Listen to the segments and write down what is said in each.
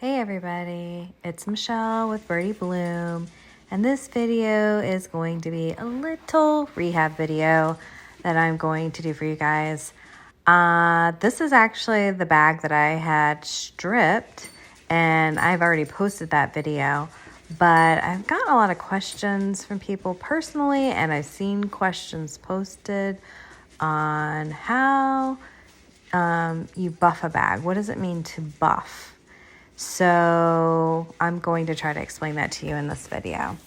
Hey everybody, it's Michelle with Birdie Bloom, and this video is going to be a little rehab video that I'm going to do for you guys. This is actually the bag that I had stripped, and I've already posted that video, but I've gotten a lot of questions from people personally, and I've seen questions posted on how you buff a bag. What does it mean to buff? So I'm going to try to explain that to you in this video.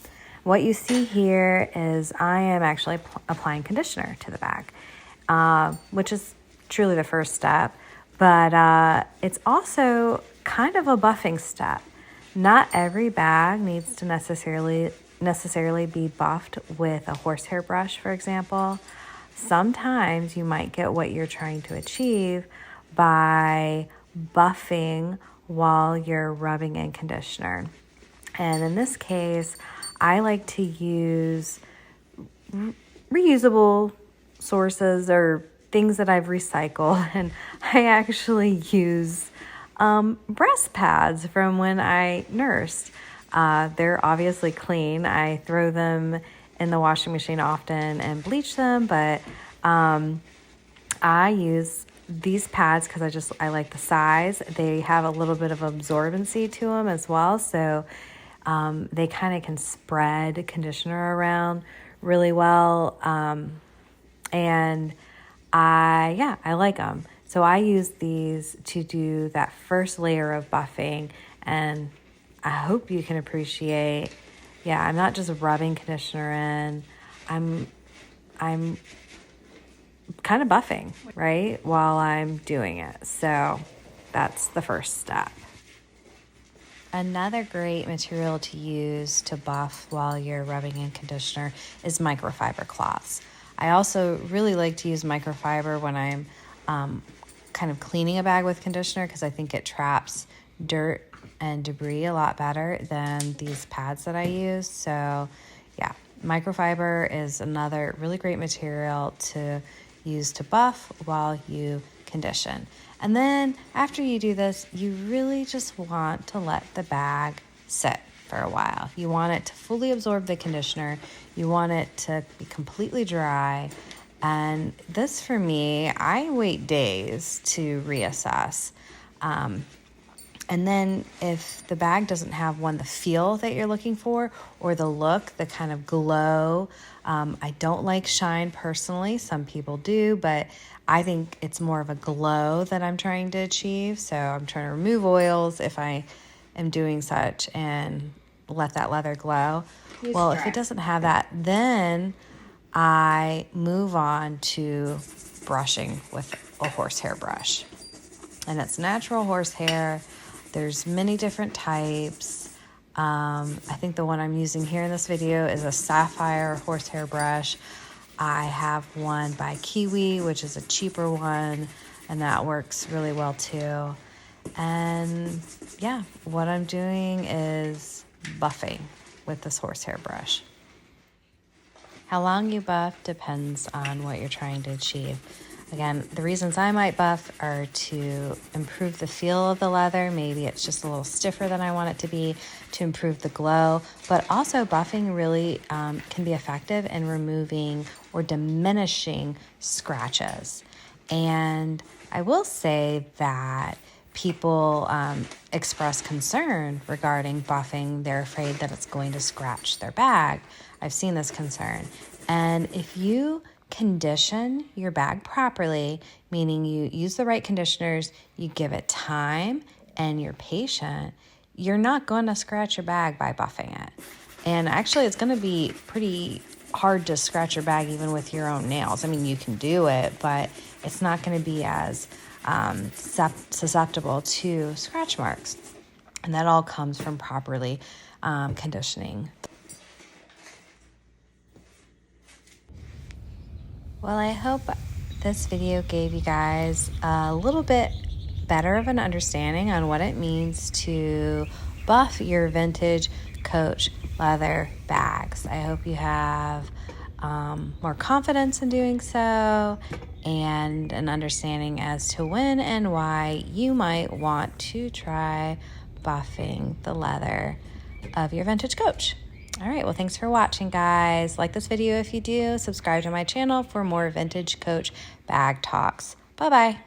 What you see here is I am actually applying conditioner to the bag, which is truly the first step, but it's also kind of a buffing step. Not every bag needs to necessarily be buffed with a horsehair brush, for example. Sometimes you might get what you're trying to achieve by buffing while you're rubbing in conditioner. And in this case, I like to use reusable sources or things that I've recycled, and I actually use breast pads from when I nursed. They're obviously clean. I throw them in the washing machine often and bleach them, but I use these pads because I like the size. They have a little bit of absorbency to them as well, so they kind of can spread conditioner around really well, and I like them. So I use these to do that first layer of buffing, and I hope you can appreciate, I'm not just rubbing conditioner in, I'm kind of buffing, right, while I'm doing it. So that's the first step. Another great material to use to buff while you're rubbing in conditioner is microfiber cloths. I also really like to use microfiber when I'm kind of cleaning a bag with conditioner because I think it traps dirt and debris a lot better than these pads that I use. So microfiber is another really great material to use to buff while you condition. And then after you do this, you really just want to let the bag sit for a while. You want it to fully absorb the conditioner. You want it to be completely dry. And this, for me, I wait days to reassess. And then if the bag doesn't have the feel that you're looking for, or the look, the kind of glow, I don't like shine personally. Some people do, but I think it's more of a glow that I'm trying to achieve. So I'm trying to remove oils if I am doing such and let that leather glow. If it doesn't have that, then I move on to brushing with a horsehair brush. And it's natural horsehair. There's many different types. I think the one I'm using here in this video is a sapphire horsehair brush. I have one by Kiwi, which is a cheaper one, and that works really well too. And what I'm doing is buffing with this horsehair brush. How long you buff depends on what you're trying to achieve. Again, the reasons I might buff are to improve the feel of the leather. Maybe it's just a little stiffer than I want it to be, to improve the glow. But also buffing really can be effective in removing or diminishing scratches. And I will say that people express concern regarding buffing. They're afraid that it's going to scratch their bag. I've seen this concern. And if you condition your bag properly, meaning you use the right conditioners, you give it time, and you're patient, you're not going to scratch your bag by buffing it. And actually, it's going to be pretty hard to scratch your bag even with your own nails. I mean, you can do it, but it's not going to be as susceptible to scratch marks. And that all comes from properly conditioning. Well, I hope this video gave you guys a little bit better of an understanding on what it means to buff your vintage Coach leather bags. I hope you have more confidence in doing so, and an understanding as to when and why you might want to try buffing the leather of your vintage coach. All right, well, thanks for watching, guys. Like this video if you do. Subscribe to my channel for more vintage coach bag talks. Bye-bye.